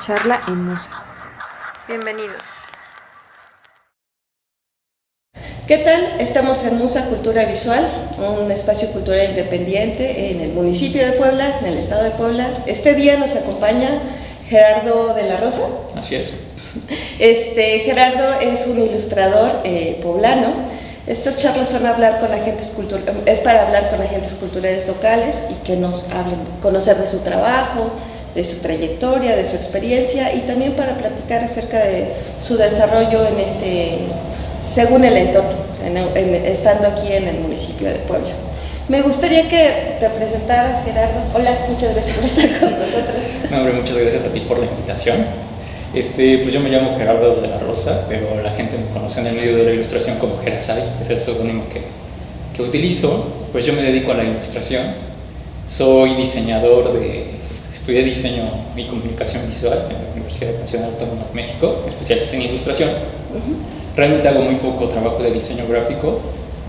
Charla en Musa. Bienvenidos. ¿Qué tal? Estamos en Musa Cultura Visual, un espacio cultural independiente en el municipio de Puebla, en el estado de Puebla. Este día nos acompaña Gerardo de la Rosa. Así es. Gerardo es un ilustrador poblano. Estas charlas son es para hablar con agentes culturales locales y que nos hablen, conocer de su trabajo, de su trayectoria, de su experiencia y también para platicar acerca de su desarrollo según el entorno, estando aquí en el municipio de Puebla. Me gustaría que te presentaras, Gerardo. Hola, muchas gracias por estar con nosotros. No, hombre, muchas gracias a ti por la invitación. Pues yo me llamo Gerardo de la Rosa, pero la gente me conoce en el medio de la ilustración como Gerasai, es el seudónimo que utilizo. Pues yo me dedico a la ilustración. Soy diseñador estudié diseño y comunicación visual en la Universidad Nacional Autónoma de México, especialista en ilustración. Realmente hago muy poco trabajo de diseño gráfico.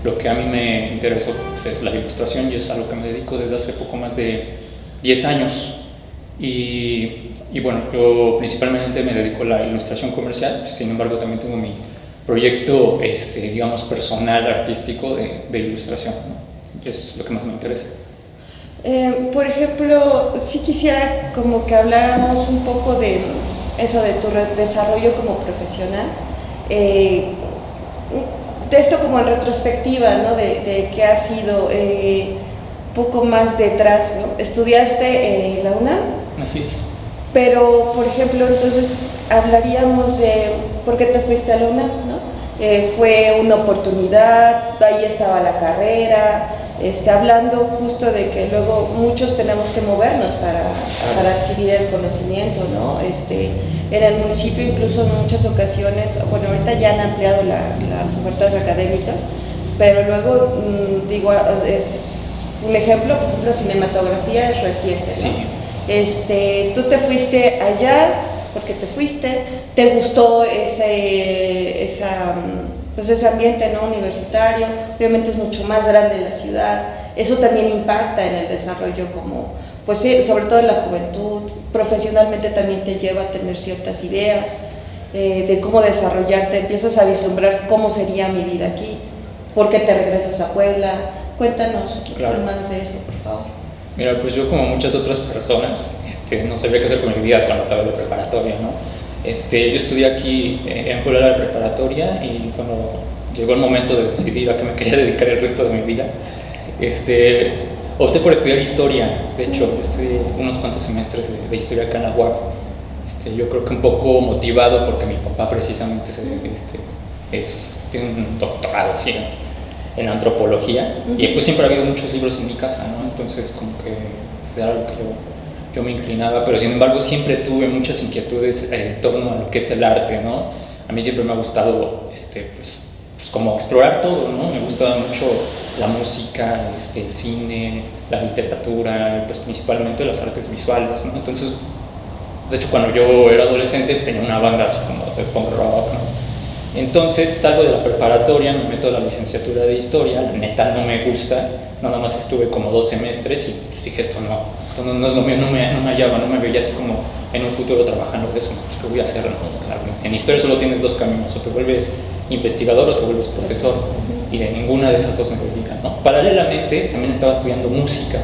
Lo que a mí me interesó pues, es la ilustración y es a lo que me dedico desde hace poco más de 10 años. Y bueno, yo principalmente me dedico a la ilustración comercial, sin embargo también tengo mi proyecto, digamos, personal, artístico de ilustración, ¿no? Es lo que más me interesa. Por ejemplo, sí quisiera como que habláramos un poco de eso, de tu desarrollo como profesional, de esto como en retrospectiva, ¿no? De qué ha sido poco más detrás, ¿no? Estudiaste en la UNAM. Así es. Pero, por ejemplo, entonces hablaríamos de por qué te fuiste a la UNAM, ¿no? Fue una oportunidad, ahí estaba la carrera, hablando justo de que luego muchos tenemos que movernos para adquirir el conocimiento, ¿no? En el municipio incluso en muchas ocasiones, bueno, ahorita ya han ampliado las ofertas académicas, pero luego, digo, es un ejemplo, por ejemplo, cinematografía es reciente, ¿no? Sí. Tú te fuiste allá porque te gustó ese ambiente, ¿no? Universitario, obviamente es mucho más grande la ciudad, eso también impacta en el desarrollo pues sí, sobre todo en la juventud, profesionalmente también te lleva a tener ciertas ideas de cómo desarrollarte, empiezas a vislumbrar cómo sería mi vida aquí, por qué te regresas a Puebla. Cuéntanos más de eso, por favor. Mira, pues yo como muchas otras personas, no sabía qué hacer con mi vida cuando acabé la preparatoria, ¿no? Yo estudié aquí en Puebla la preparatoria y cuando llegó el momento de decidir a qué me quería dedicar el resto de mi vida, opté por estudiar historia. De hecho, estudié unos cuantos semestres de historia acá en la UAP. Yo creo que un poco motivado porque mi papá precisamente tiene un doctorado así, ¿no? En antropología, y pues siempre ha habido muchos libros en mi casa, ¿no? Entonces como que pues, era algo que yo me inclinaba, pero sin embargo siempre tuve muchas inquietudes en torno a lo que es el arte, ¿no? A mí siempre me ha gustado pues como explorar todo, ¿no? Me gustaba mucho la música, el cine, la literatura, pues principalmente las artes visuales, ¿no? Entonces, de hecho cuando yo era adolescente tenía una banda así como de punk rock, ¿no? Entonces salgo de la preparatoria, me meto a la licenciatura de historia, la neta no me gusta, nada más estuve como 2 semestres y pues dije esto no es lo mío, no me hallaba, no me veía así como en un futuro trabajando de eso, pues ¿qué voy a hacer? En historia solo tienes 2 caminos, o te vuelves investigador o te vuelves profesor, y de ninguna de esas 2 me veía, ¿no? Paralelamente también estaba estudiando música,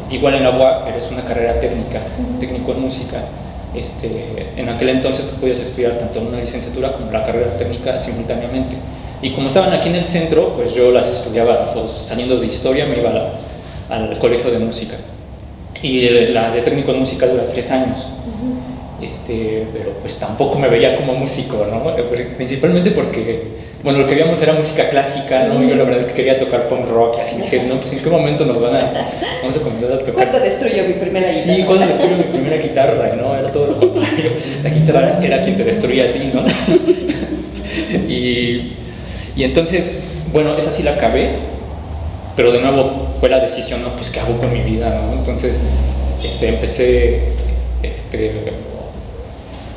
igual en la UAP, pero es una carrera técnica, técnico en música. En aquel entonces tú podías estudiar tanto una licenciatura como la carrera técnica simultáneamente, y como estaban aquí en el centro, pues yo las estudiaba. Saliendo de historia me iba al colegio de música, y la de técnico en música dura 3 años. Pero pues tampoco me veía como músico, ¿no? Principalmente porque, bueno, lo que veíamos era música clásica, ¿no? Yo la verdad que quería tocar punk rock, y así dije, no, pues en qué momento vamos a comenzar a tocar. ¿Cuándo destruyo mi primera guitarra? Sí, cuando destruyo mi primera guitarra, ¿no? Era todo lo contrario. La guitarra era quien te destruía a ti, ¿no? y entonces, bueno, esa sí la acabé, pero de nuevo fue la decisión, ¿no? Pues ¿qué hago con mi vida, no? Entonces, empecé,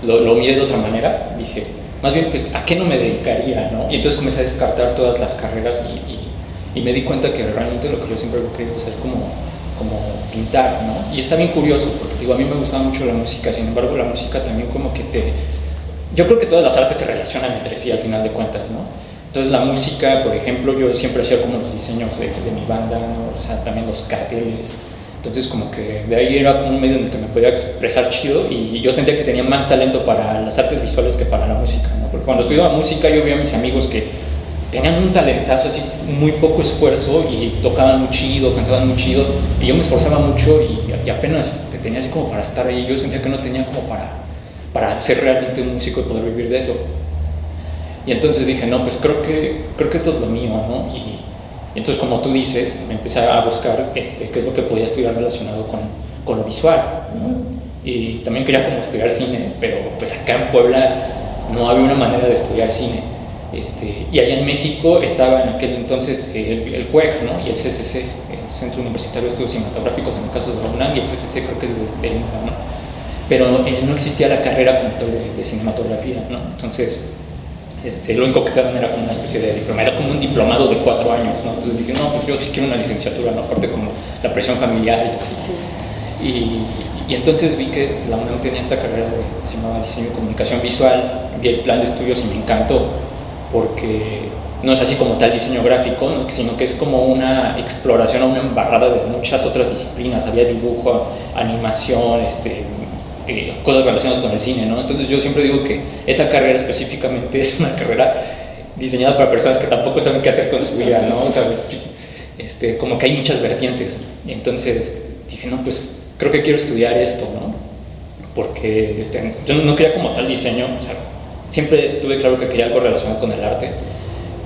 lo miré de otra manera, dije, más bien, pues, ¿a qué no me dedicaría, no? Y entonces comencé a descartar todas las carreras y me di cuenta que realmente lo que yo siempre había querido hacer como como pintar, ¿no? Y está bien curioso porque digo, a mí me gustaba mucho la música, sin embargo la música también como que yo creo que todas las artes se relacionan entre sí al final de cuentas, ¿no? Entonces la música, por ejemplo, yo siempre hacía como los diseños de mi banda, ¿no? O sea, también los carteles. Entonces como que de ahí era como un medio en el que me podía expresar chido y yo sentía que tenía más talento para las artes visuales que para la música, ¿no? Porque cuando estudiaba música yo veía a mis amigos que tenían un talentazo, así muy poco esfuerzo y tocaban muy chido, cantaban muy chido y yo me esforzaba mucho y apenas tenía así como para estar ahí. Yo sentía que no tenía como para ser realmente un músico y poder vivir de eso. Y entonces dije, no, pues creo que esto es lo mío, ¿no? Y entonces, como tú dices, me empecé a buscar qué es lo que podía estudiar relacionado con lo visual, ¿no? Y también quería como estudiar cine, pero pues acá en Puebla no había una manera de estudiar cine. Y allá en México estaba en aquel entonces el CUEC, ¿no? Y el CCC, el Centro Universitario de Estudios Cinematográficos en el caso de la UNAM, y el CCC creo que es de Lima, ¿no? Pero no existía la carrera como tal de cinematografía, ¿no? Entonces, lo único que te daban era como una especie de diploma, era como un diplomado de 4 años, ¿no? Entonces dije, no, pues yo sí quiero una licenciatura, ¿no? Aparte como la presión familiar y así. Sí. Y entonces vi que la UNAM tenía esta carrera que se llamaba Diseño y Comunicación Visual, vi el plan de estudios y me encantó, porque no es así como tal diseño gráfico, ¿no? Sino que es como una exploración a una embarrada de muchas otras disciplinas, había dibujo, animación, cosas relacionadas con el cine, ¿no? Entonces yo siempre digo que esa carrera específicamente es una carrera diseñada para personas que tampoco saben qué hacer con su vida, ¿no? O sea, como que hay muchas vertientes. Entonces dije, no, pues creo que quiero estudiar esto, ¿no? Porque yo no quería como tal diseño, o sea, siempre tuve claro que quería algo relacionado con el arte,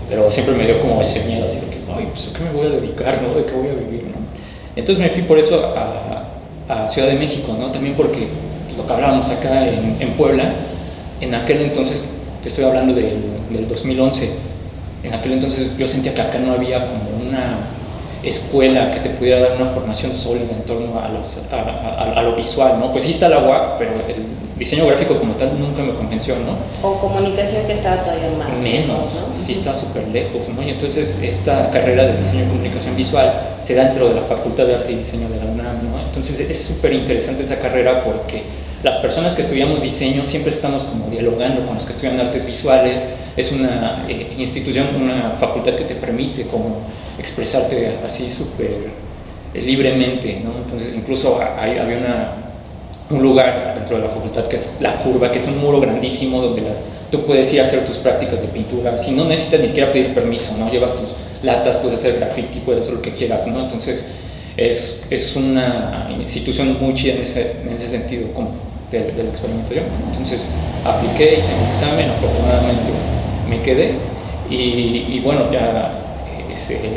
pero siempre me dio como ese miedo, así de que, ay, pues ¿a qué me voy a dedicar, no? ¿De qué voy a vivir, no? Entonces me fui por eso a Ciudad de México, ¿no? También porque lo que hablábamos acá en Puebla, en aquel entonces, te estoy hablando del 2011, en aquel entonces yo sentía que acá no había como una escuela que te pudiera dar una formación sólida en torno a lo visual, ¿no? Pues sí está la UAC, pero el diseño gráfico como tal nunca me convenció, ¿no? O comunicación, que estaba todavía más lejos, ¿no? Sí está súper lejos, ¿no? Y entonces esta carrera de diseño y comunicación visual se da dentro de la Facultad de Arte y Diseño de la UNAM, ¿no? Entonces es súper interesante esa carrera porque las personas que estudiamos diseño siempre estamos como dialogando con los que estudian artes visuales. Es una institución, una facultad que te permite como expresarte así súper libremente, ¿no? Entonces incluso había un lugar dentro de la facultad que es la curva, que es un muro grandísimo donde tú puedes ir a hacer tus prácticas de pintura, si no necesitas ni siquiera pedir permiso, ¿no? Llevas tus latas, puedes hacer graffiti, puedes hacer lo que quieras, ¿no? Entonces es una institución muy chida en ese sentido como del experimento yo. Entonces apliqué, hice mi examen, afortunadamente me quedé y bueno, ya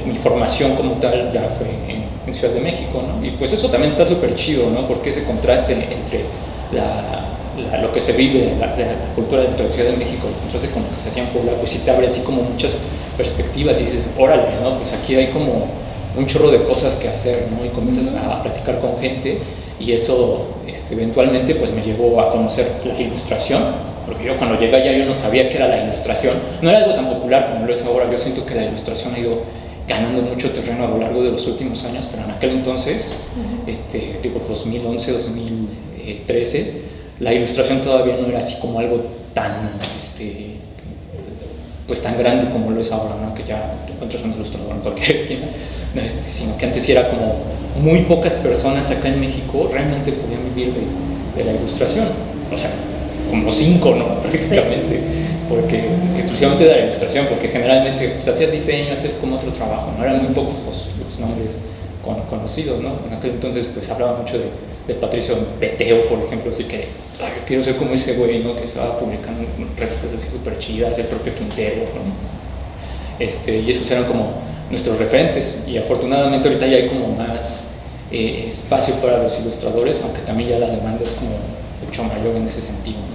mi formación como tal ya fue en Ciudad de México, ¿no? Y pues eso también está súper chido, ¿no? Porque ese contraste entre lo que se vive, la cultura dentro de Ciudad de México, el contraste con lo que se hacía en Puebla, pues sí te abre así como muchas perspectivas y dices, órale, ¿no? Pues aquí hay como un chorro de cosas que hacer, ¿no? Y comienzas a platicar con gente y eso eventualmente pues me llevó a conocer la ilustración, porque yo cuando llegué allá yo no sabía qué era la ilustración, no era algo tan popular como lo es ahora. Yo siento que la ilustración ha ido ganando mucho terreno a lo largo de los últimos años, pero en aquel entonces, digo 2011, 2013, la ilustración todavía no era así como algo tan, pues tan grande como lo es ahora, ¿no? Que ya te encuentras un ilustrador en cualquier esquina, sino que antes era como muy pocas personas acá en México realmente podían vivir de la ilustración, o sea, como 5, ¿no? Prácticamente, sí. Porque exclusivamente de la ilustración, porque generalmente pues, hacías diseño, hacías como otro trabajo, ¿no? Eran muy pocos los nombres conocidos, ¿no? En aquel entonces pues hablaba mucho de Patricio Beteo, por ejemplo, así que yo quiero ser como ese güey, ¿no? Que estaba publicando revistas así súper chidas, el propio Quintero, ¿no? Y esos eran como nuestros referentes, y afortunadamente ahorita ya hay como más espacio para los ilustradores, aunque también ya la demanda es como mucho mayor en ese sentido, ¿no?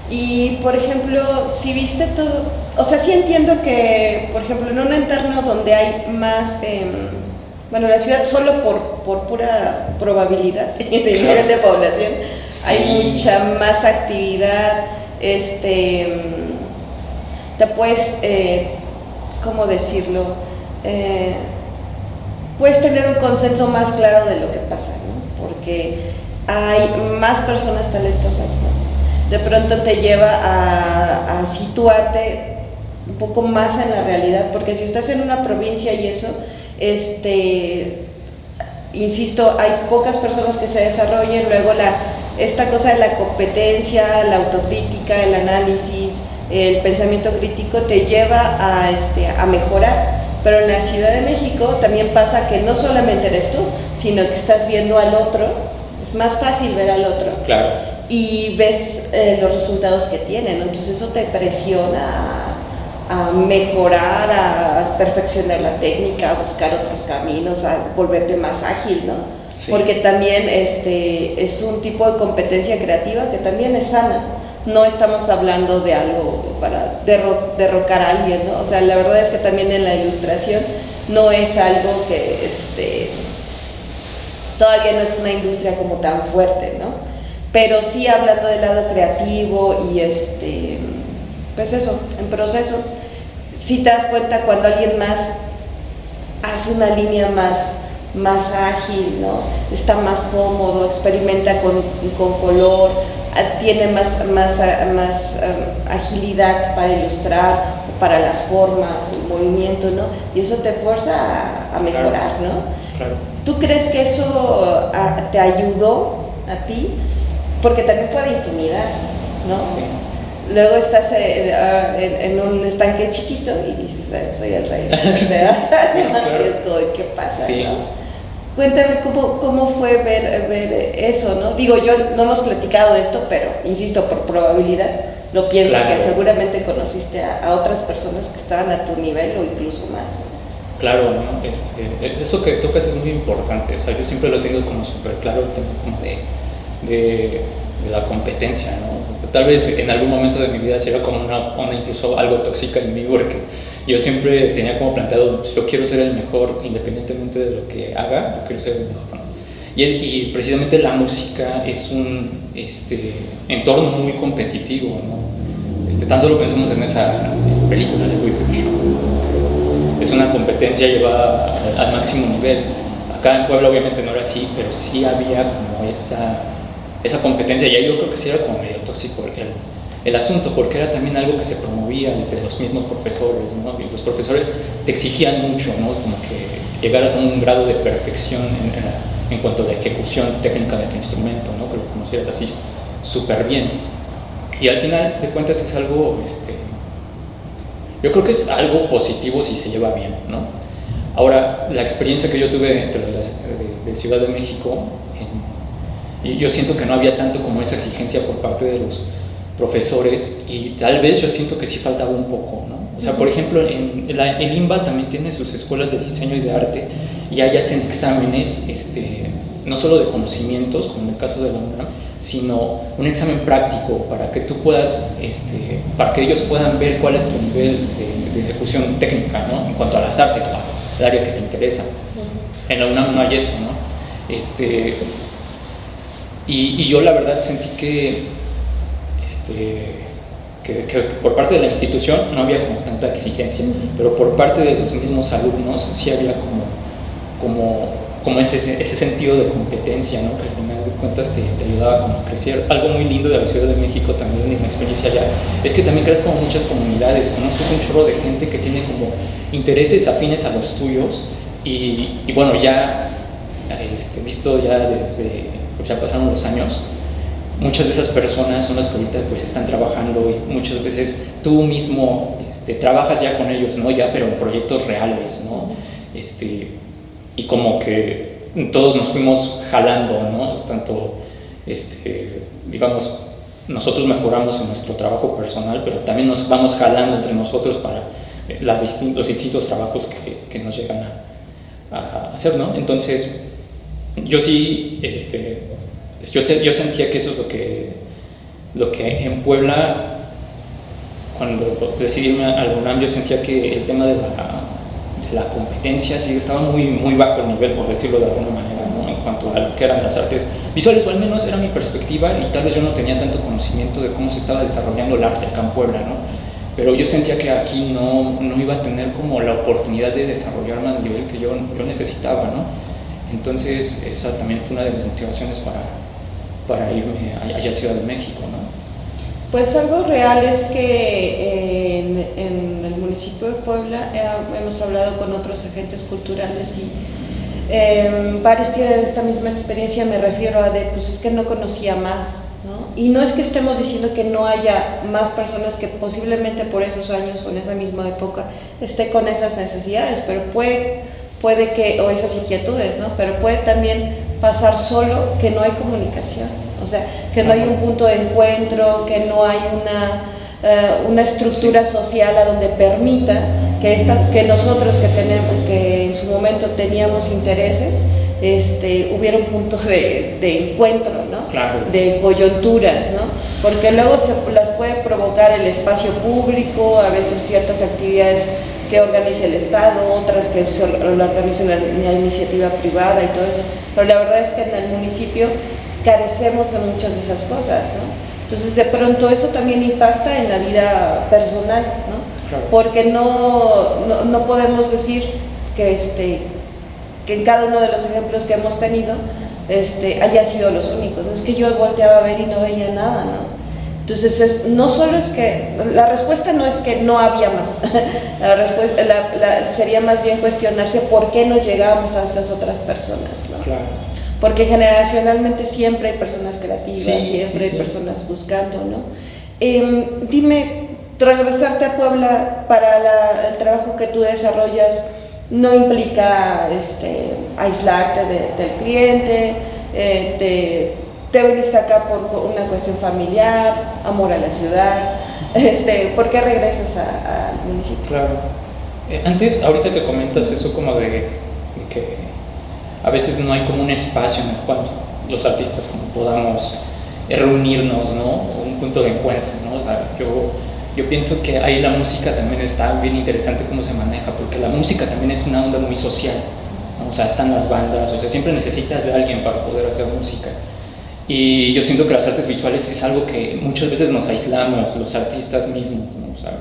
Y, por ejemplo, si viste todo, o sea, sí entiendo que, por ejemplo, en un entorno donde hay más, bueno, la ciudad solo por pura probabilidad de nivel de población, sí. Hay mucha más actividad, te puedes, ¿cómo decirlo? puedes tener un consenso más claro de lo que pasa, ¿no? Porque hay más personas talentosas, ¿no? De pronto te lleva a situarte un poco más en la realidad, porque si estás en una provincia y eso, insisto, hay pocas personas que se desarrollen, luego esta cosa de la competencia, la autocrítica, el análisis, el pensamiento crítico te lleva a mejorar. Pero en la Ciudad de México también pasa que no solamente eres tú, sino que estás viendo al otro, es más fácil ver al otro. Claro. Y ves los resultados que tienen, ¿no? Entonces eso te presiona a mejorar, a perfeccionar la técnica, a buscar otros caminos, a volverte más ágil, ¿no? Sí. Porque también es un tipo de competencia creativa que también es sana. No estamos hablando de algo para derrocar a alguien, ¿no? O sea, la verdad es que también en la ilustración no es algo que todavía no es una industria como tan fuerte, ¿no? Pero sí hablando del lado creativo y pues eso, en procesos, sí te das cuenta cuando alguien más hace una línea más ágil, ¿no? Está más cómodo, experimenta con color, tiene más agilidad para ilustrar, para las formas, el movimiento, ¿no? Y eso te fuerza a mejorar, ¿no? Claro. ¿Tú crees que eso te ayudó a ti? Porque también puede intimidar, ¿no? Sí. Luego estás en un estanque chiquito y dices, soy el rey. Sí, claro. Y es como, ¿qué pasa? Sí. ¿no? Cuéntame cómo fue ver eso, ¿no? Digo, yo no hemos platicado de esto, pero insisto, por probabilidad, lo pienso, claro, que seguramente conociste a otras personas que estaban a tu nivel o incluso más, ¿no? Claro, ¿no? Eso que tocas es muy importante. O sea, yo siempre lo tengo como súper claro, el tema como de la competencia, ¿no? O sea, tal vez en algún momento de mi vida sí era como una onda incluso algo tóxica en mí, porque yo siempre tenía como planteado, pues, yo quiero ser el mejor independientemente de lo que haga, yo quiero ser el mejor, ¿no? Y precisamente la música es un entorno muy competitivo, ¿no? Tan solo pensamos en esa película de Whiplash, ¿no? Es una competencia llevada al máximo nivel. Acá en Puebla obviamente no era así, pero sí había como esa competencia, y ahí yo creo que sí era como medio tóxico el asunto, porque era también algo que se promovía desde los mismos profesores, ¿no? Y los profesores te exigían mucho, ¿no? Como que llegaras a un grado de perfección en cuanto a la ejecución técnica de tu instrumento, ¿no? Que lo conocieras así súper bien. Y al final de cuentas es algo, yo creo que es algo positivo si se lleva bien, ¿no? Ahora, la experiencia que yo tuve dentro de Ciudad de México, yo siento que no había tanto como esa exigencia por parte de los profesores, y tal vez yo siento que sí faltaba un poco, ¿no? O sea, por ejemplo, el IMBA también tiene sus escuelas de diseño y de arte, y ahí hacen exámenes, no solo de conocimientos, como en el caso de la UNAM, sino un examen práctico para que tú puedas, para que ellos puedan ver cuál es tu nivel de ejecución técnica, ¿no? En cuanto a las artes, el área que te interesa. En la UNAM no hay eso, ¿no? Y yo la verdad sentí que por parte de la institución no había como tanta exigencia, pero por parte de los mismos alumnos sí había como ese sentido de competencia, ¿no? Que al final de cuentas te ayudaba como a crecer. Algo muy lindo de la Ciudad de México también, en mi experiencia allá, es que también creas como muchas comunidades, conoces un chorro de gente que tiene como intereses afines a los tuyos, y bueno, ya visto ya desde, pues ya pasaron los años, muchas de esas personas son las que ahorita pues están trabajando, y muchas veces tú mismo trabajas ya con ellos, ¿no? Ya, pero en proyectos reales, ¿no? Y como que todos nos fuimos jalando, ¿no? Tanto, digamos, nosotros mejoramos en nuestro trabajo personal, pero también nos vamos jalando entre nosotros para los distintos trabajos que nos llegan a hacer, ¿no? Entonces, yo sí, yo sentía que eso es lo que en Puebla, cuando decidí irme a la UNAM, yo sentía que el tema de la competencia sí estaba muy, muy bajo el nivel, por decirlo de alguna manera, ¿no? En cuanto a lo que eran las artes visuales, o al menos era mi perspectiva, y tal vez yo no tenía tanto conocimiento de cómo se estaba desarrollando el arte acá en Puebla, ¿no? pero yo sentía que aquí no iba a tener como la oportunidad de desarrollarme al nivel que yo necesitaba, ¿no? Entonces esa también fue una de mis motivaciones para irme allá a Ciudad de México, ¿no? Pues algo real es que en el municipio de Puebla hemos hablado con otros agentes culturales y varios tienen esta misma experiencia. Me refiero a pues es que no conocía más, ¿no? Y no es que estemos diciendo que no haya más personas que posiblemente por esos años o en esa misma época esté con esas necesidades, pero puede que, o esas inquietudes, ¿no? Pero puede también pasar solo que no hay comunicación, o sea, que no hay un punto de encuentro, que no hay una estructura social a donde permita que nosotros que en su momento teníamos intereses, hubiera un punto de encuentro, ¿no? Claro. De coyunturas, ¿no? Porque luego las puede provocar el espacio público, a veces ciertas actividades que organiza el Estado, otras que lo organiza la iniciativa privada y todo eso, pero la verdad es que en el municipio carecemos de muchas de esas cosas, ¿no? Entonces de pronto eso también impacta en la vida personal, ¿no? Claro. Porque no podemos decir que en cada uno de los ejemplos que hemos tenido haya sido los únicos. Es que yo volteaba a ver y no veía nada, ¿no? Entonces no solo es que, la respuesta no es que no había más, sería más bien cuestionarse por qué no llegábamos a esas otras personas, ¿no? Claro. Porque generacionalmente siempre hay personas creativas, siempre hay sí. personas buscando, ¿no? Dime, regresarte a Puebla para el trabajo que tú desarrollas no implica aislarte del cliente, te viniste acá por una cuestión familiar, amor a la ciudad, ¿por qué regresas al municipio? Claro. Antes, ahorita que comentas eso como de que a veces no hay como un espacio en el cual los artistas como podamos reunirnos, ¿no? Un punto de encuentro, ¿no? O sea, yo pienso que ahí la música también está bien interesante cómo se maneja, porque la música también es una onda muy social, ¿no? O sea, están las bandas, o sea, siempre necesitas de alguien para poder hacer música. Y yo siento que las artes visuales es algo que muchas veces nos aislamos, los artistas mismos, ¿no? O sea,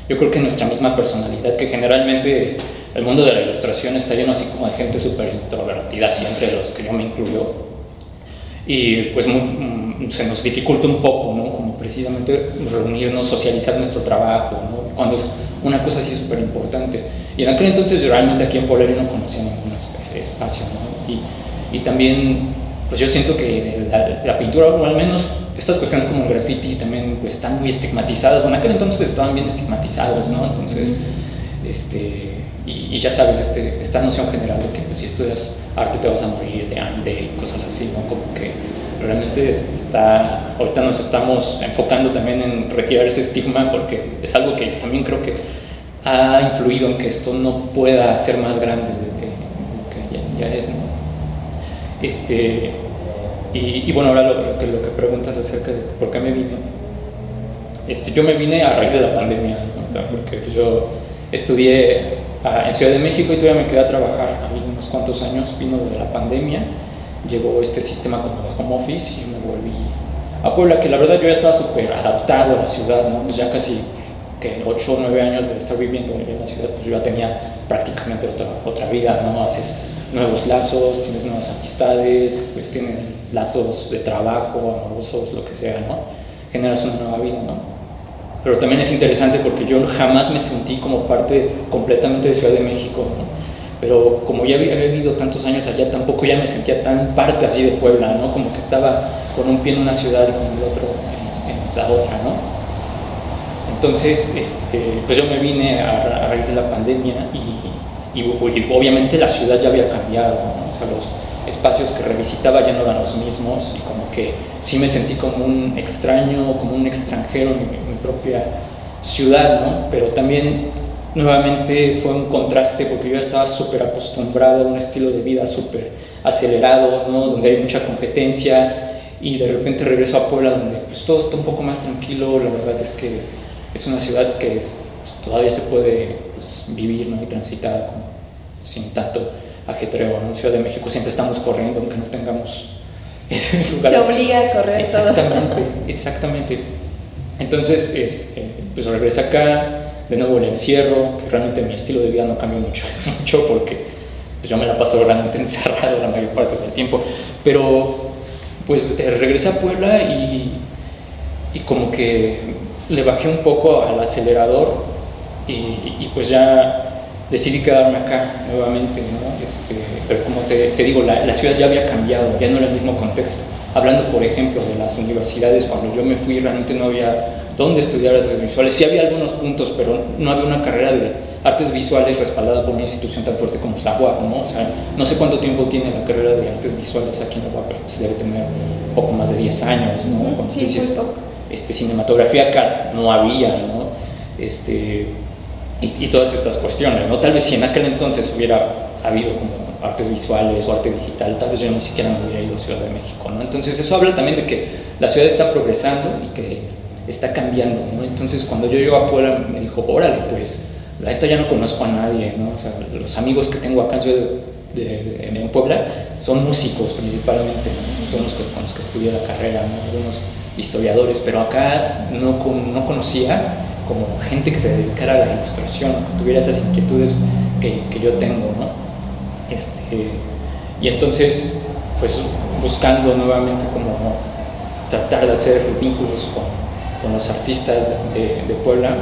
yo creo que nuestra misma personalidad, que generalmente el mundo de la ilustración está lleno así como de gente súper introvertida, siempre de los que yo me incluyo, y pues se nos dificulta un poco, ¿no? Como precisamente reunirnos, socializar nuestro trabajo, ¿no? Cuando es una cosa así súper importante. Y en aquel entonces yo realmente aquí en Puebla no conocía ningún espacio, ¿no? Y también pues yo siento que la pintura, o al menos estas cuestiones como el graffiti también pues están muy estigmatizadas. Bueno, en aquel entonces estaban bien estigmatizados, ¿no? Entonces, y ya sabes, esta noción general de que pues, si estudias arte te vas a morir de hambre y cosas así, ¿no? Como que realmente ahorita nos estamos enfocando también en retirar ese estigma, porque es algo que yo también creo que ha influido en que esto no pueda ser más grande de lo que ya es, ¿no? Y bueno, ahora lo que preguntas acerca de por qué me vine, yo me vine a raíz de la pandemia, ¿no? O sea, porque pues yo estudié en Ciudad de México y todavía me quedé a trabajar ahí unos cuantos años. Vino lo de la pandemia, llegó este sistema como de home office y me volví a Puebla, que la verdad yo ya estaba súper adaptado a la ciudad, ¿no? Pues ya casi que 8 o 9 años de estar viviendo en la ciudad, pues yo ya tenía prácticamente otra vida, ¿no? Haces nuevos lazos, tienes nuevas amistades, pues tienes lazos de trabajo, amorosos, lo que sea, ¿no? Generas una nueva vida, ¿no? Pero también es interesante porque yo jamás me sentí como parte completamente de Ciudad de México, ¿no? Pero como ya había vivido tantos años allá, tampoco ya me sentía tan parte así de Puebla, ¿no? Como que estaba con un pie en una ciudad y con el otro en la otra, ¿no? Entonces, pues yo me vine a raíz de la pandemia y obviamente la ciudad ya había cambiado, ¿no? O sea, los espacios que revisitaba ya no eran los mismos y como que sí me sentí como un extraño, como un extranjero en mi propia ciudad, ¿no? Pero también nuevamente fue un contraste porque yo ya estaba súper acostumbrado a un estilo de vida súper acelerado, ¿no? Donde hay mucha competencia y de repente regreso a Puebla donde pues todo está un poco más tranquilo. La verdad es que es una ciudad que pues, todavía se puede pues, vivir, ¿no? Y transitar sin tanto ajetreo, ¿no? En Ciudad de México siempre estamos corriendo aunque no tengamos lugar. Te obliga a correr. Exactamente. Entonces, pues regresé acá, de nuevo el encierro, que realmente mi estilo de vida no cambió mucho, mucho porque pues yo me la paso realmente encerrado la mayor parte del tiempo, pero pues regresé a Puebla y como que le bajé un poco al acelerador y pues ya decidí quedarme acá nuevamente, ¿no? Pero como te digo, la ciudad ya había cambiado, ya no era el mismo contexto. Hablando, por ejemplo, de las universidades, cuando yo me fui realmente no había dónde estudiar artes visuales. Sí había algunos puntos, pero no había una carrera de artes visuales respaldada por una institución tan fuerte como es la UAP, ¿no? O sea, no sé cuánto tiempo tiene la carrera de artes visuales aquí en la UAP, pero pues debe tener poco más de 10 años, ¿no? Cuando sí, dices, muy poco. Cinematografía acá no había, ¿no? Y todas estas cuestiones, ¿no? Tal vez si en aquel entonces hubiera habido como artes visuales o arte digital, tal vez yo ni siquiera me hubiera ido a Ciudad de México, ¿no? Entonces eso habla también de que la ciudad está progresando y que está cambiando, ¿no? Entonces cuando yo llego a Puebla me dijo, órale, pues la neta ya no conozco a nadie, ¿no? O sea, los amigos que tengo acá en Puebla son músicos principalmente, ¿no? Son los con los que estudié la carrera, ¿no? Algunos historiadores, pero acá no conocía como gente que se dedicara a la ilustración, que tuviera esas inquietudes que yo tengo, ¿no? Y entonces, pues buscando nuevamente como tratar de hacer vínculos con los artistas de Puebla,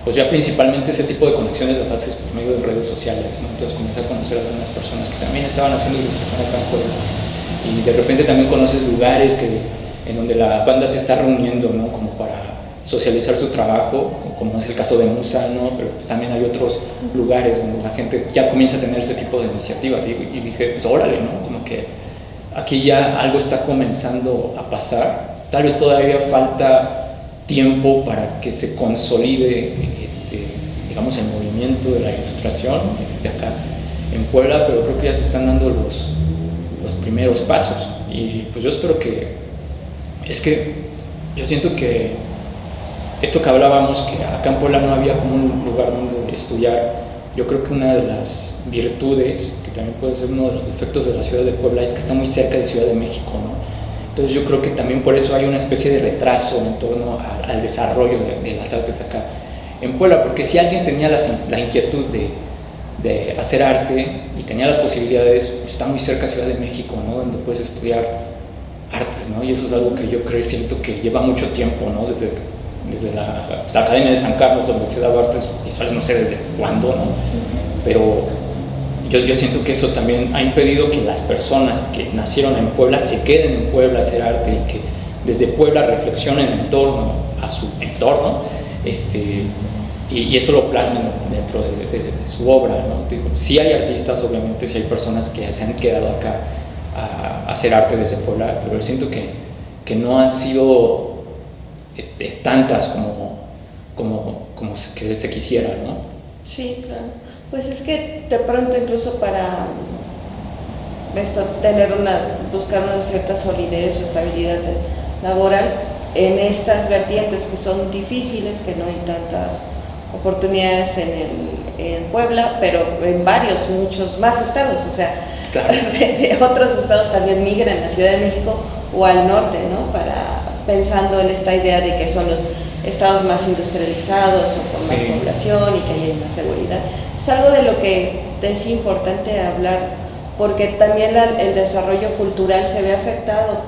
pues ya principalmente ese tipo de conexiones las haces por medio de redes sociales, ¿no? Entonces comencé a conocer a algunas personas que también estaban haciendo ilustración acá en Puebla y de repente también conoces lugares en donde la banda se está reuniendo, ¿no? Como para socializar su trabajo, como es el caso de Musa, ¿no? Pero pues también hay otros lugares donde la gente ya comienza a tener ese tipo de iniciativas y dije, pues órale, ¿no? Como que aquí ya algo está comenzando a pasar, tal vez todavía falta tiempo para que se consolide, digamos, el movimiento de la ilustración acá en Puebla, pero creo que ya se están dando los primeros pasos y pues yo espero es que yo siento que esto que hablábamos, que acá en Puebla no había como un lugar donde estudiar, yo creo que una de las virtudes, que también puede ser uno de los defectos de la ciudad de Puebla, es que está muy cerca de Ciudad de México, ¿no? Entonces yo creo que también por eso hay una especie de retraso en torno al desarrollo de las artes acá en Puebla, porque si alguien tenía la inquietud de hacer arte y tenía las posibilidades, pues está muy cerca de Ciudad de México, ¿no? Donde puedes estudiar artes, ¿no? Y eso es algo que yo siento que lleva mucho tiempo, ¿no? Desde la Academia de San Carlos, donde se daba artes visuales, no sé desde cuándo, ¿no? Pero yo siento que eso también ha impedido que las personas que nacieron en Puebla se queden en Puebla a hacer arte y que desde Puebla reflexionen en torno a su entorno, y eso lo plasmen dentro de su obra, ¿no? Digo, sí hay artistas, obviamente, sí hay personas que se han quedado acá a hacer arte desde Puebla, pero yo siento que no han sido tantas como que se quisiera, ¿no? Sí, claro. Pues es que de pronto incluso para buscar una cierta solidez o estabilidad laboral en estas vertientes que son difíciles, que no hay tantas oportunidades en Puebla, pero en muchos más estados, o sea, claro. de otros estados también migran a Ciudad de México o al norte, ¿no? Pensando en esta idea de que son los estados más industrializados o con más población y que hay más seguridad. Es algo de lo que es importante hablar, porque también el desarrollo cultural se ve afectado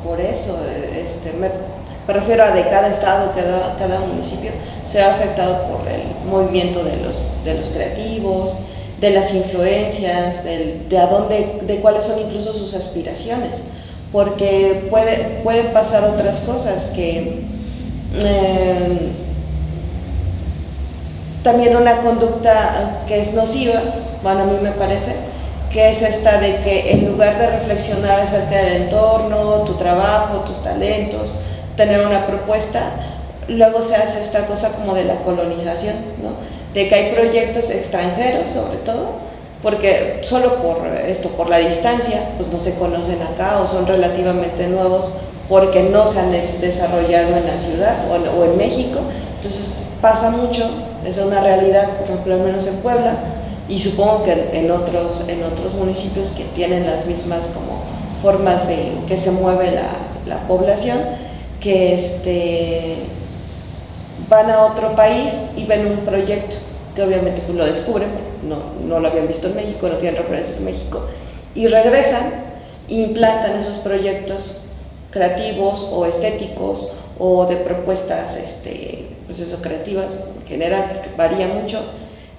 por eso. Me refiero a de cada estado, cada municipio se ve afectado por el movimiento de los creativos, de las influencias, de cuáles son incluso sus aspiraciones, porque pueden pasar otras cosas que también una conducta que es nociva, bueno, a mí me parece, que es esta de que en lugar de reflexionar acerca del entorno, tu trabajo, tus talentos, tener una propuesta, luego se hace esta cosa como de la colonización, ¿no? De que hay proyectos extranjeros sobre todo, porque solo por la distancia, pues no se conocen acá o son relativamente nuevos porque no se han desarrollado en la ciudad o en México. Entonces pasa mucho, es una realidad, por ejemplo, al menos en Puebla, y supongo que en otros municipios que tienen las mismas como formas de que se mueve la población, que van a otro país y ven un proyecto que obviamente pues lo descubren, no lo habían visto en México, no tienen referencias en México, y regresan e implantan esos proyectos creativos o estéticos o de propuestas pues eso, creativas en general, porque varía mucho,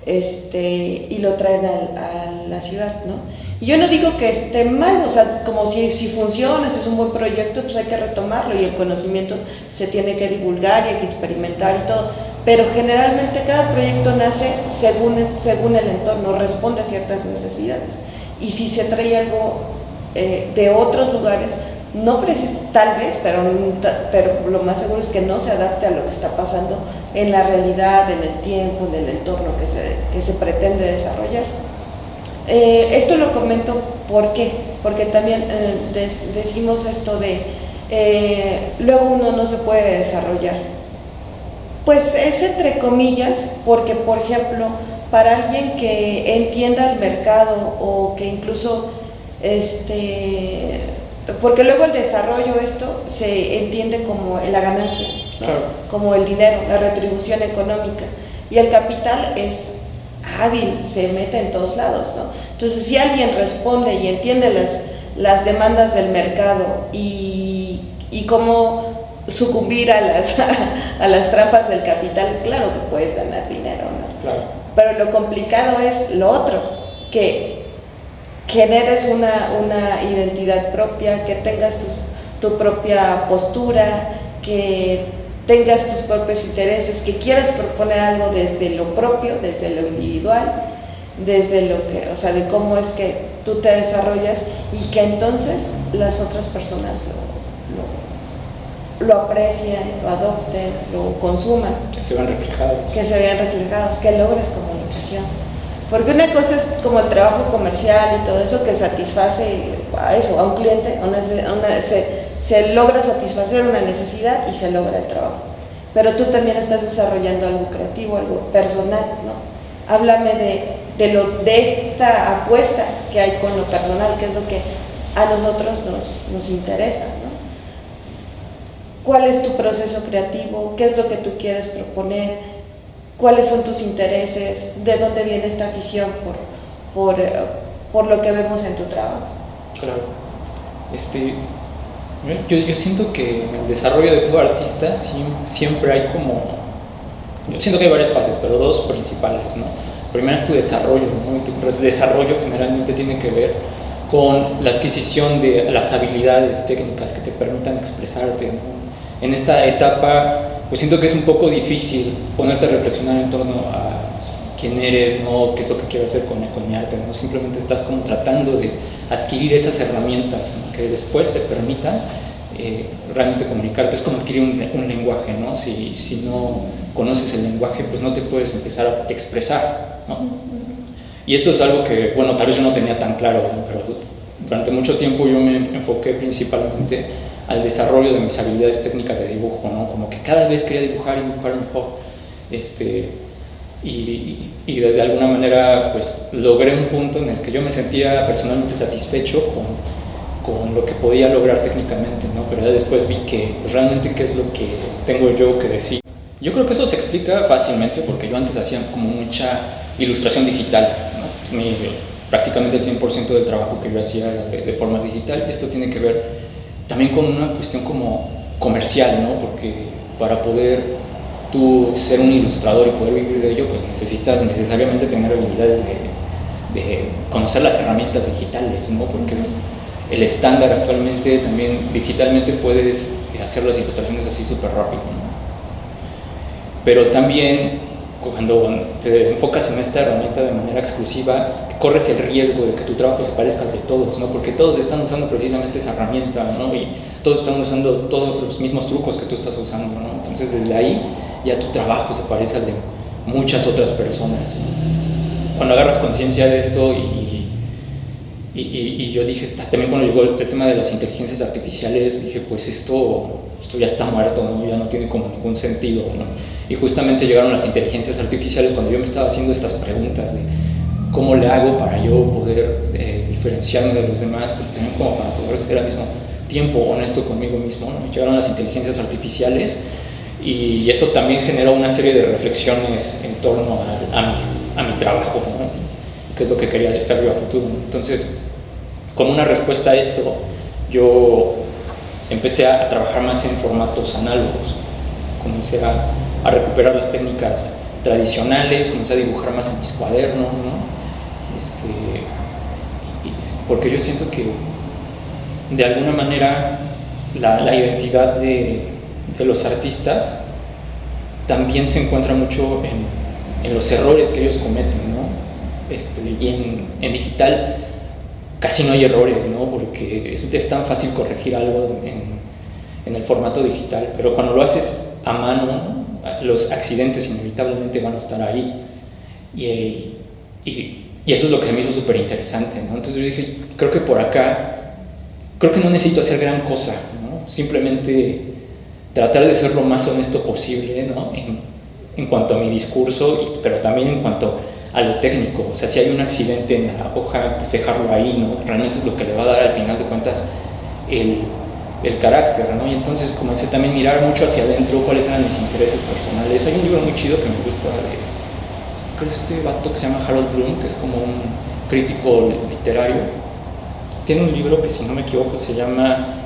y lo traen a la ciudad, ¿no? Y yo no digo que esté mal, o sea, como si funciona, si es un buen proyecto, pues hay que retomarlo y el conocimiento se tiene que divulgar y hay que experimentar y todo, pero generalmente cada proyecto nace según el entorno, responde a ciertas necesidades, y si se trae algo de otros lugares, tal vez, pero lo más seguro es que no se adapte a lo que está pasando en la realidad, en el tiempo, en el entorno que se pretende desarrollar. Esto lo comento porque también decimos esto de luego uno no se puede desarrollar. Pues es entre comillas, porque por ejemplo, para alguien que entienda el mercado o que incluso porque luego el desarrollo se entiende como la ganancia, ¿no? Claro. Como el dinero, la retribución económica, y el capital es hábil, se mete en todos lados, ¿no? Entonces si alguien responde y entiende las demandas del mercado y cómo sucumbir a las trampas del capital, claro que puedes ganar dinero, ¿no? Claro. Pero lo complicado es lo otro, que generes una identidad propia, que tengas tu propia postura, que tengas tus propios intereses, que quieras proponer algo desde lo propio, desde lo individual, desde lo que, o sea, de cómo es que tú te desarrollas, y que entonces las otras personas lo aprecien, lo adopten, lo consuman. Que se vean reflejados. Que logres comunicación. Porque una cosa es como el trabajo comercial y todo eso, que satisface a un cliente, se logra satisfacer una necesidad y se logra el trabajo. Pero tú también estás desarrollando algo creativo, algo personal, ¿no? Háblame de esta apuesta que hay con lo personal, que es lo que a nosotros nos interesa, ¿no? ¿Cuál es tu proceso creativo? ¿Qué es lo que tú quieres proponer? ¿Cuáles son tus intereses? ¿De dónde viene esta afición por lo que vemos en tu trabajo? Claro. Yo siento que en el desarrollo de todo artista siempre hay yo siento que hay varias fases, pero dos principales, ¿no? Primero es tu desarrollo, ¿no? Y tu desarrollo generalmente tiene que ver con la adquisición de las habilidades técnicas que te permitan expresarte, ¿no? En esta etapa, pues siento que es un poco difícil ponerte a reflexionar en torno a quién eres, ¿no? Qué es lo que quiero hacer con mi arte, ¿no? Simplemente estás como tratando de adquirir esas herramientas, ¿no? Que después te permitan realmente comunicarte. Es como adquirir un lenguaje, ¿no? Si no conoces el lenguaje, pues no te puedes empezar a expresar, ¿no? Y esto es algo que, bueno, tal vez yo no tenía tan claro, ¿no? Pero durante mucho tiempo yo me enfoqué principalmente al desarrollo de mis habilidades técnicas de dibujo, ¿no? Como que cada vez quería dibujar y dibujar mejor, y de alguna manera pues logré un punto en el que yo me sentía personalmente satisfecho con lo que podía lograr técnicamente, ¿no? Pero ya después vi que pues, realmente qué es lo que tengo yo que decir. Yo creo que eso se explica fácilmente porque yo antes hacía como mucha ilustración digital, ¿no? Prácticamente el 100% del trabajo que yo hacía era de forma digital, y esto tiene que ver también con una cuestión como comercial, ¿no? Porque para poder tú ser un ilustrador y poder vivir de ello, pues necesitas necesariamente tener habilidades de conocer las herramientas digitales, ¿no? Porque es el estándar actualmente. También digitalmente puedes hacer las ilustraciones así súper rápido, ¿no? Pero también cuando te enfocas en esta herramienta de manera exclusiva, corres el riesgo de que tu trabajo se parezca al de todos, ¿no? Porque todos están usando precisamente esa herramienta, ¿no? Y todos están usando todos los mismos trucos que tú estás usando, ¿no? Entonces desde ahí ya tu trabajo se parece al de muchas otras personas, ¿no? Cuando agarras conciencia de esto y yo dije, también cuando llegó el tema de las inteligencias artificiales, dije, pues esto ya está muerto, ¿no? Ya no tiene como ningún sentido, ¿no? Y justamente llegaron las inteligencias artificiales cuando yo me estaba haciendo estas preguntas de cómo le hago para yo poder diferenciarme de los demás, pero también como para poder ser al mismo tiempo honesto conmigo mismo, ¿no? Llegaron las inteligencias artificiales Y eso también generó una serie de reflexiones en torno a mi trabajo, ¿no? ¿Qué es lo que quería hacer yo a futuro? Entonces, como una respuesta a esto, yo empecé a trabajar más en formatos análogos. Comencé a recuperar las técnicas tradicionales, comencé a dibujar más en mis cuadernos, ¿no? Porque yo siento que de alguna manera la identidad de los artistas también se encuentra mucho en los errores que ellos cometen, ¿no? Y en digital casi no hay errores, ¿no? Porque es tan fácil corregir algo en el formato digital, pero cuando lo haces a mano, ¿no? Los accidentes inevitablemente van a estar ahí. Y eso es lo que se me hizo súper interesante, ¿no? Entonces yo dije, creo que por acá, creo que no necesito hacer gran cosa, ¿no? Simplemente tratar de ser lo más honesto posible, ¿no? En cuanto a mi discurso, pero también en cuanto a lo técnico. O sea, si hay un accidente en la hoja, pues dejarlo ahí, ¿no? Realmente es lo que le va a dar al final de cuentas el carácter, ¿no? Y entonces comencé también a mirar mucho hacia adentro cuáles eran mis intereses personales. Hay un libro muy chido que me gusta creo que este vato que se llama Harold Bloom, que es como un crítico literario. Tiene un libro que, si no me equivoco, se llama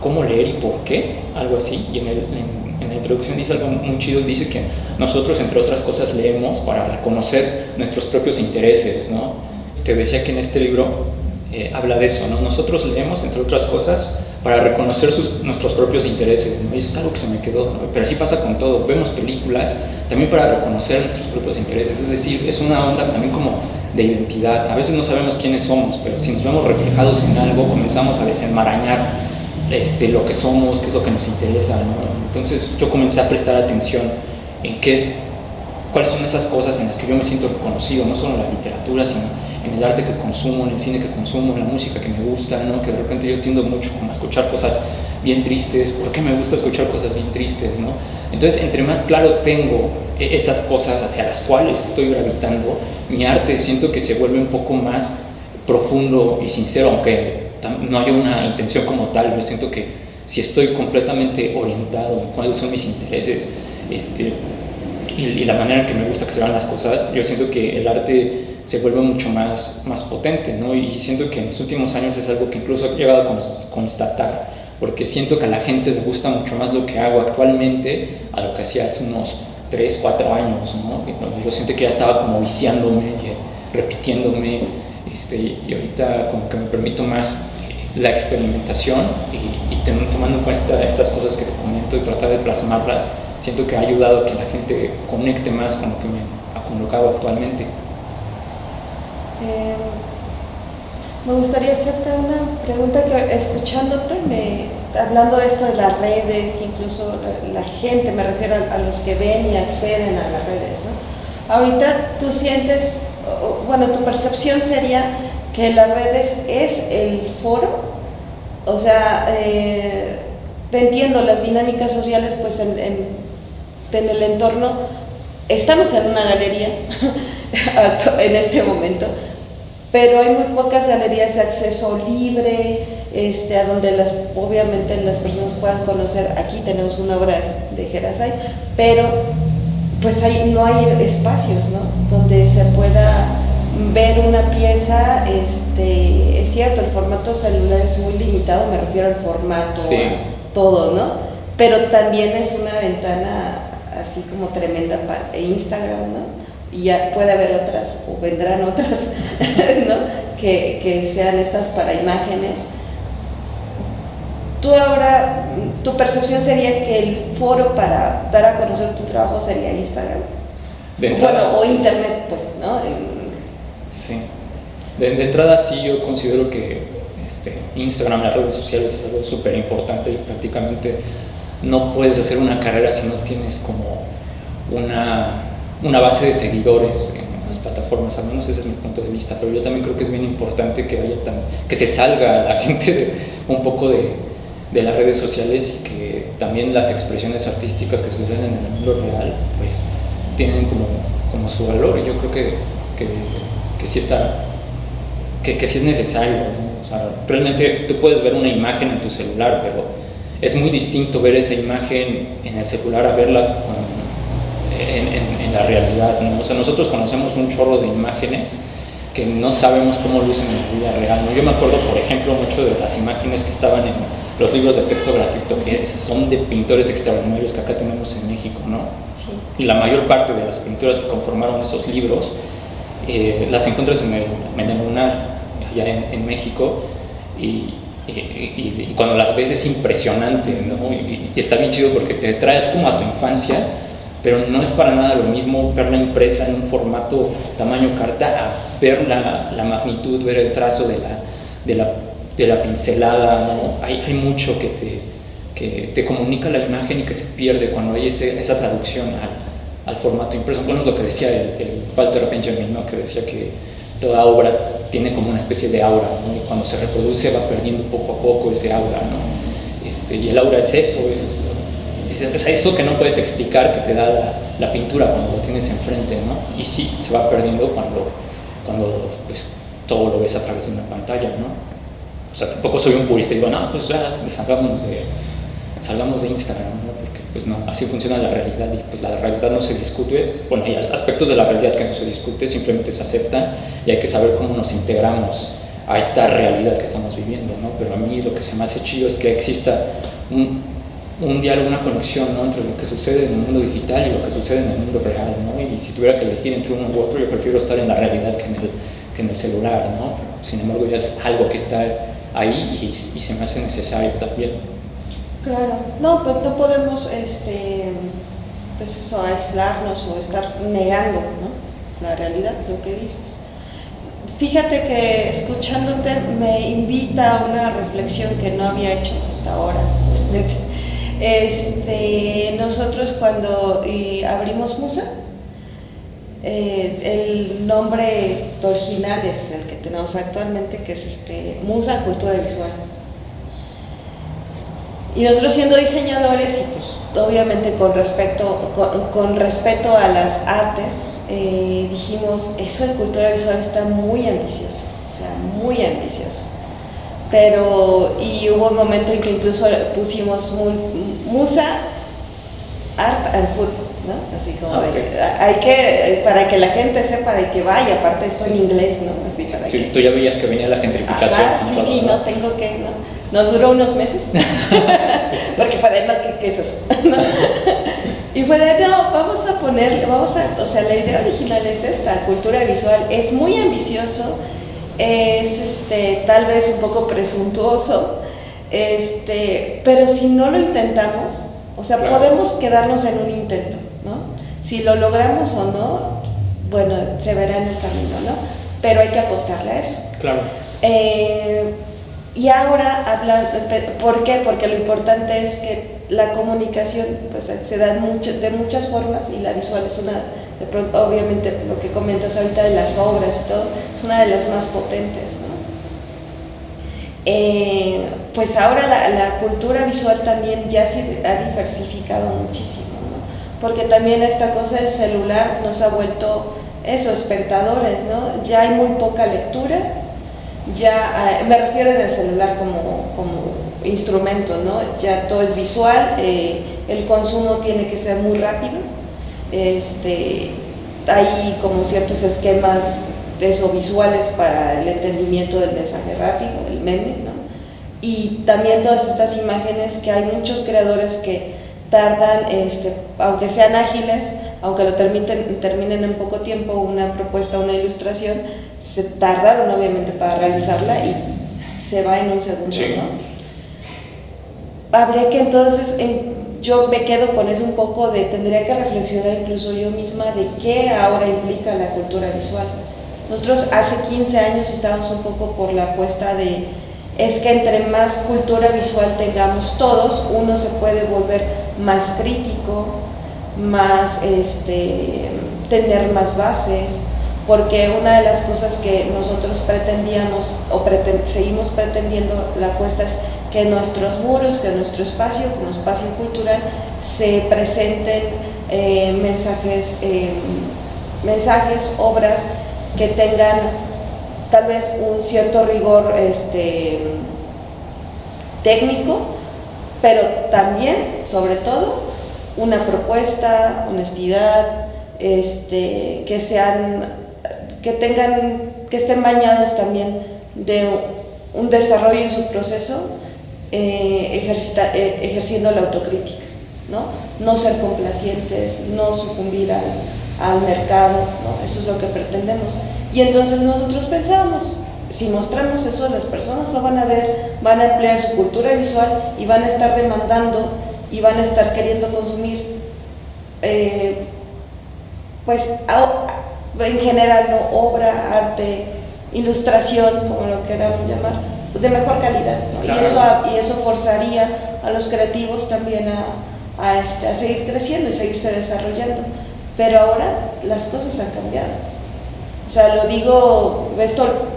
¿Cómo leer y por qué? Algo así. Y en la introducción dice algo muy chido. Dice que nosotros, entre otras cosas, leemos para reconocer nuestros propios intereses, ¿no? Te decía que en este libro habla de eso, ¿no? Nosotros leemos, entre otras cosas, para reconocer nuestros propios intereses, ¿no? Y eso es algo que se me quedó, ¿no? Pero así pasa con todo. Vemos películas también para reconocer nuestros propios intereses. Es decir, es una onda también como de identidad. A veces no sabemos quiénes somos, pero si nos vemos reflejados en algo, comenzamos a desenmarañar lo que somos, qué es lo que nos interesa, ¿no? Entonces yo comencé a prestar atención en cuáles son esas cosas en las que yo me siento reconocido, no solo en la literatura, sino en el arte que consumo, en el cine que consumo, en la música que me gusta, ¿no? Que de repente yo tiendo mucho como a escuchar cosas bien tristes. ¿Por qué me gusta escuchar cosas bien tristes, no? Entonces, entre más claro tengo esas cosas hacia las cuales estoy gravitando, mi arte siento que se vuelve un poco más profundo y sincero, aunque no haya una intención como tal. Yo siento que si estoy completamente orientado en cuáles son mis intereses y la manera en que me gusta que se vean las cosas, yo siento que el arte se vuelve mucho más potente, ¿no? Y siento que en los últimos años es algo que incluso he llegado a constatar, porque siento que a la gente le gusta mucho más lo que hago actualmente a lo que hacía hace unos 3, 4 años, ¿no? Yo siento que ya estaba como viciándome, repitiéndome, y ahorita como que me permito más la experimentación y tomando en cuenta estas cosas que te comento y tratar de plasmarlas. Siento que ha ayudado a que la gente conecte más con lo que hago actualmente. Me gustaría hacerte una pregunta que, escuchándote, hablando de esto de las redes, incluso la gente, me refiero a los que ven y acceden a las redes, ¿no? Ahorita tú sientes, bueno, tu percepción sería que las redes es el foro, o sea, te entiendo, las dinámicas sociales, pues en el entorno, estamos en una galería en este momento, pero hay muy pocas galerías de acceso libre, a donde obviamente las personas puedan conocer. Aquí tenemos una obra de Gerasay, pero pues no hay espacios, ¿no? Donde se pueda ver una pieza. Es cierto, el formato celular es muy limitado, me refiero al formato, sí, todo, ¿no? Pero también es una ventana así como tremenda para Instagram, ¿no? Y ya puede haber otras, o vendrán otras, ¿no? Que sean estas para imágenes. Tú ahora, tu percepción sería que el foro para dar a conocer tu trabajo sería Instagram. De entrada, bueno, o internet, pues, ¿no? Sí. De entrada sí, yo considero que Instagram, las redes sociales, es algo súper importante y prácticamente no puedes hacer una carrera si no tienes como una base de seguidores en las plataformas. Al menos ese es mi punto de vista, pero yo también creo que es bien importante que se salga la gente un poco de las redes sociales y que también las expresiones artísticas que suceden en el mundo real pues tienen como su valor. Y yo creo que sí está, que sí es necesario, ¿no? O sea, realmente tú puedes ver una imagen en tu celular, pero es muy distinto ver esa imagen en el celular a verla en la realidad, ¿no? O sea, nosotros conocemos un chorro de imágenes que no sabemos cómo lucen en la vida real, ¿no? Yo me acuerdo, por ejemplo, mucho de las imágenes que estaban en los libros de texto gratuito, que son de pintores extraordinarios que acá tenemos en México, ¿no? Sí. Y la mayor parte de las pinturas que conformaron esos libros las encuentras en el Lunar, allá en México, y cuando las ves es impresionante, ¿no? Y está bien chido porque te trae como a tu infancia, pero no es para nada lo mismo verla impresa en un formato tamaño carta a ver la magnitud, ver el trazo de la pincelada, ¿no? Hay mucho que te comunica la imagen y que se pierde cuando hay esa traducción al formato impreso. Bueno, es lo que decía el Walter Benjamin, ¿no? Que decía que toda obra tiene como una especie de aura, ¿no? Y cuando se reproduce va perdiendo poco a poco ese aura, ¿no? Y el aura es eso, es eso que no puedes explicar, que te da la pintura cuando lo tienes enfrente, ¿no? Y sí, se va perdiendo cuando pues, todo lo ves a través de una pantalla, ¿no? O sea, tampoco soy un purista y digo, no, pues ya salgamos de Instagram, ¿no? Porque pues no, así funciona la realidad y pues la realidad no se discute. Bueno, hay aspectos de la realidad que no se discute, simplemente se aceptan y hay que saber cómo nos integramos a esta realidad que estamos viviendo, ¿no? Pero a mí lo que se me hace chido es que exista un diálogo, una conexión, ¿no? Entre lo que sucede en el mundo digital y lo que sucede en el mundo real, ¿no? Y si tuviera que elegir entre uno u otro, yo prefiero estar en la realidad que en el celular, ¿no? Pero, sin embargo, ya es algo que está ahí y se me hace necesario también. Claro, no, pues no podemos, pues eso, aislarnos o estar negando, ¿no? La realidad, lo que dices. Fíjate que escuchándote me invita a una reflexión que no había hecho hasta ahora, justamente. Nosotros cuando abrimos Musa, el nombre original es el que tenemos actualmente, que es Musa Cultura Visual. Y nosotros siendo diseñadores y pues obviamente con respeto a las artes, dijimos, eso de cultura visual está muy ambicioso, o sea, muy ambicioso. Y hubo un momento en que incluso pusimos Musa Art and Food, ¿no? Así como hay que, para que la gente sepa de qué va, y aparte esto en inglés, ¿no? Así para que... Tú ya veías que venía la gentrificación. Ajá, sí, no tengo que, ¿no? Nos duró unos meses, porque fue de, no, ¿qué es eso? ¿No? Y fue de, no, o sea, la idea original es esta, cultura visual, es muy ambicioso, es tal vez un poco presuntuoso, pero si no lo intentamos, o sea, claro, podemos quedarnos en un intento, ¿no? Si lo logramos o no, bueno, se verá en el camino, ¿no? Pero hay que apostarle a eso. Claro. Y ahora ¿por qué? Porque lo importante es que la comunicación pues, se da de muchas formas, y la visual es una, de pronto, obviamente lo que comentas ahorita de las obras y todo, es una de las más potentes, ¿no? Pues ahora la cultura visual también ya se ha diversificado muchísimo, ¿no? Porque también esta cosa del celular nos ha vuelto eso, espectadores, ¿no? Ya hay muy poca lectura. Ya me refiero en el celular como instrumento, ¿no? Ya todo es visual, el consumo tiene que ser muy rápido, hay como ciertos esquemas de eso visuales para el entendimiento del mensaje rápido, el meme, ¿no? Y también todas estas imágenes que hay muchos creadores que tardan, aunque sean ágiles, aunque lo terminen en poco tiempo, una propuesta, una ilustración, se tardaron obviamente para realizarla y se va en un segundo, sí, ¿no? Habría que entonces, yo me quedo con eso un poco de, tendría que reflexionar incluso yo misma de qué ahora implica la cultura visual. Nosotros hace 15 años estábamos un poco por la apuesta de, es que entre más cultura visual tengamos todos, uno se puede volver más crítico, más, tener más bases, porque una de las cosas que nosotros pretendíamos o seguimos pretendiendo, la apuesta es que nuestros muros, que nuestro espacio como espacio cultural se presenten mensajes, obras que tengan tal vez un cierto rigor técnico, pero también, sobre todo, una propuesta, honestidad, que estén bañados también de un desarrollo en su proceso, ejerciendo la autocrítica, no ser complacientes, no sucumbir al mercado, ¿no? Eso es lo que pretendemos. Y entonces nosotros pensamos, si mostramos eso, las personas lo van a ver, van a emplear su cultura visual y van a estar demandando y van a estar queriendo consumir, pues en general, ¿no? Obra, arte, ilustración, como lo queramos llamar, de mejor calidad, ¿no? Claro. Y eso forzaría a los creativos también a seguir creciendo y seguirse desarrollando. Pero ahora las cosas han cambiado. O sea, lo digo, esto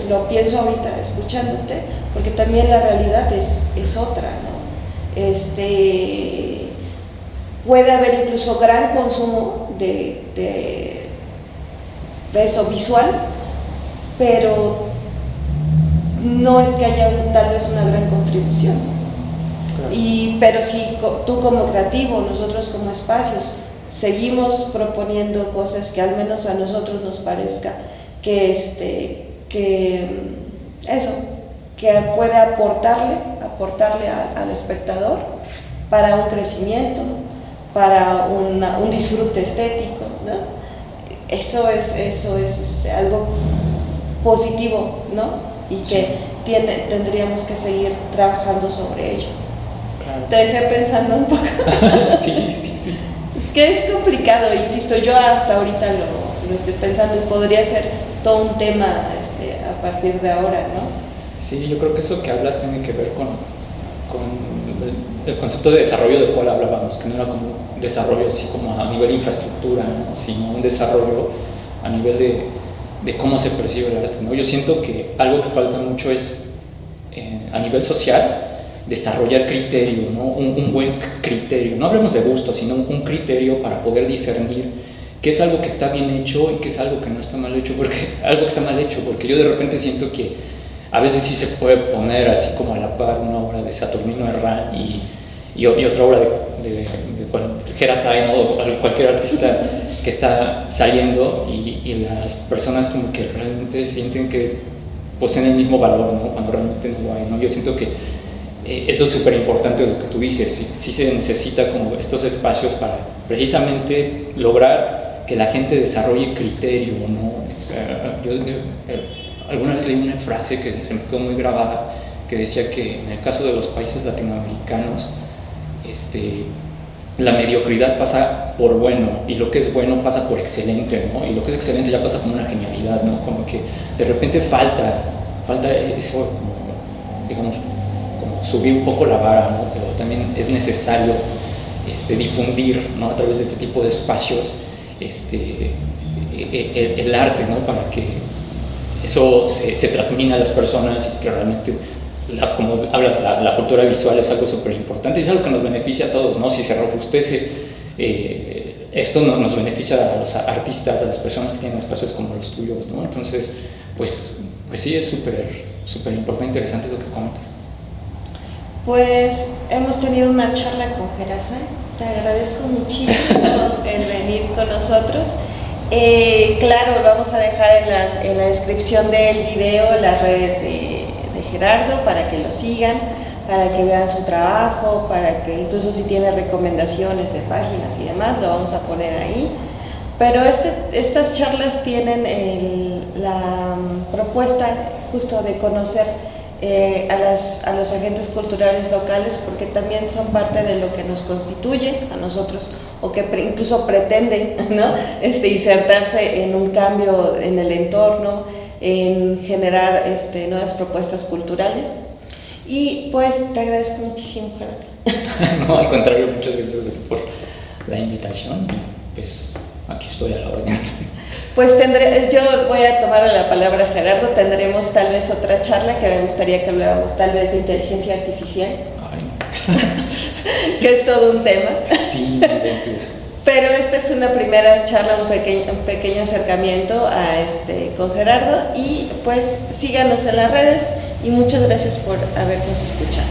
lo pienso ahorita escuchándote, porque también la realidad es otra, ¿no? Puede haber incluso gran consumo de eso visual, pero no es que haya tal vez una gran contribución. Claro. Pero si tú como creativo, nosotros como espacios, seguimos proponiendo cosas que al menos a nosotros nos parezca que puede aportarle al espectador para un crecimiento, para un disfrute estético, ¿no? Eso es algo positivo, ¿no? Y que tendríamos que seguir trabajando sobre ello. Claro. Te dejé pensando un poco. Sí. Es que es complicado, insisto, yo hasta ahorita lo estoy pensando y podría ser todo un tema a partir de ahora, ¿no? Sí, yo creo que eso que hablas tiene que ver con el concepto de desarrollo del cual hablábamos, que no era como un desarrollo así como a nivel de infraestructura, ¿no? Sino un desarrollo a nivel de cómo se percibe el arte, ¿no? Yo siento que algo que falta mucho es, a nivel social, desarrollar criterio, ¿no? Un buen criterio, no hablemos de gusto, sino un criterio para poder discernir qué es algo que está bien hecho y qué es algo que no está mal hecho, porque yo de repente siento que a veces sí se puede poner así como a la par una obra de Saturnino Herrán y otra obra de Gerazay, ¿no? O cualquier artista que está saliendo y las personas como que realmente sienten que poseen el mismo valor, ¿no? Cuando realmente no lo hay, ¿no? Yo siento que eso es súper importante lo que tú dices, sí se necesita como estos espacios para precisamente lograr que la gente desarrolle criterio, ¿no? O sea, yo alguna vez leí una frase que se me quedó muy grabada, que decía que en el caso de los países latinoamericanos, la mediocridad pasa por bueno y lo que es bueno pasa por excelente, ¿no? Y lo que es excelente ya pasa como una genialidad, ¿no? Como que de repente falta eso, como, digamos, como subir un poco la vara, ¿no? Pero también es necesario difundir, ¿no? A través de este tipo de espacios el arte, ¿no? Para que eso se transmita a las personas y que realmente, como hablas, la cultura visual es algo súper importante y es algo que nos beneficia a todos, ¿no? Si se robustece, esto nos beneficia a los artistas, a las personas que tienen espacios como los tuyos, ¿no? Entonces, pues sí, es súper importante, interesante lo que comentas. Pues hemos tenido una charla con Gerazay, te agradezco muchísimo el venir con nosotros. Claro, vamos a dejar en la descripción del video las redes de Gerardo para que lo sigan, para que vean su trabajo, para que incluso si tiene recomendaciones de páginas y demás, lo vamos a poner ahí. Pero estas charlas tienen la propuesta justo de conocer a los agentes culturales locales, porque también son parte de lo que nos constituye a nosotros, o que incluso pretenden, ¿no? Insertarse en un cambio en el entorno, en generar nuevas propuestas culturales. Y pues te agradezco muchísimo, Gerardo. No, al contrario, muchas gracias por la invitación. Pues aquí estoy a la orden. Pues yo voy a tomar la palabra a Gerardo, tendremos tal vez otra charla que me gustaría que habláramos tal vez de inteligencia artificial. Ay. Que es todo un tema. Sí, pero esta es una primera charla, un pequeño acercamiento con Gerardo, y pues síganos en las redes y muchas gracias por habernos escuchado.